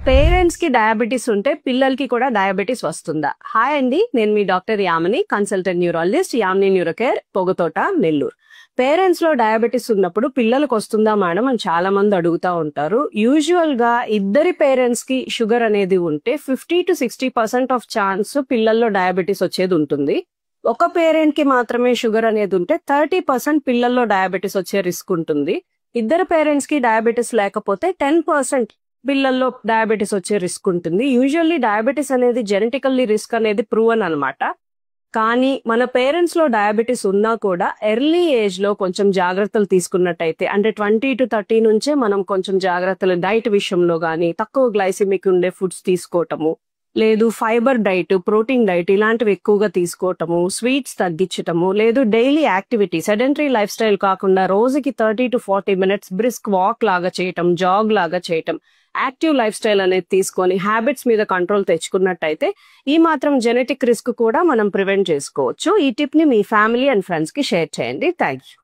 Parents కి diabetes ఉంటే పిల్లలకి కూడా డయాబెటీస్ వస్తుందా? హాయ్ అండి, నేను మీ doctor Yamini, consultant neurologist, Yamini neurocare, Pogathota, Nellore. Parents లో డయాబెటీస్ ఉన్నప్పుడు పిల్లలకు వస్తుందా మేడం అని చాలా మంది అడుగుతా ఉంటారు. యూజువల్ గా ఇద్దరి పేరెంట్స్ కి షుగర్ అనేది ఉంటే 50-60% ఆఫ్ ఛాన్స్ పిల్లల్లో డయాబెటీస్ వచ్చేది ఉంటుంది. ఒక పేరెంట్ కి మాత్రమే షుగర్ అనేది ఉంటే 30% పిల్లల్లో డయాబెటీస్ వచ్చే రిస్క్ ఉంటుంది. ఇద్దరు పేరెంట్స్ కి డయాబెటీస్ లేకపోతే 10% పిల్లల్లో డయాబెటీస్ వచ్చే రిస్క్ ఉంటుంది. యూజువల్లీ డయాబెటీస్ అనేది జెనెటికల్లీ రిస్క్ అనేది ప్రూవన్ అనమాట. కానీ మన పేరెంట్స్ లో డయాబెటీస్ ఉన్నా కూడా ఎర్లీ ఏజ్ లో కొంచెం జాగ్రత్తలు తీసుకున్నట్టయితే, అంటే 20-30 నుంచే మనం కొంచెం జాగ్రత్తలు డైట్ విషయంలో గానీ, తక్కువ గ్లైసిమిక్ ఉండే ఫుడ్స్ తీసుకోవటము, లేదు ఫైబర్ డైట్, ప్రోటీన్ డైట్ ఇలాంటివి ఎక్కువగా తీసుకోవటము, స్వీట్స్ తగ్గించటము, లేదు daily activity, sedentary life style కాకుండా రోజుకి 30-40 మినిట్స్ బ్రిస్క్ వాక్ లాగా చేయటం, జాగ్ లాగా చేయటం, యాక్టివ్ లైఫ్ స్టైల్ అనేది తీసుకొని హ్యాబిట్స్ మీద కంట్రోల్ తెచ్చుకున్నట్టయితే ఈ మాత్రం జెనెటిక్ రిస్క్ కూడా మనం ప్రివెంట్ చేసుకోవచ్చు. ఈ టిప్ ని మీ ఫ్యామిలీ అండ్ ఫ్రెండ్స్ కి షేర్ చేయండి. Thank you.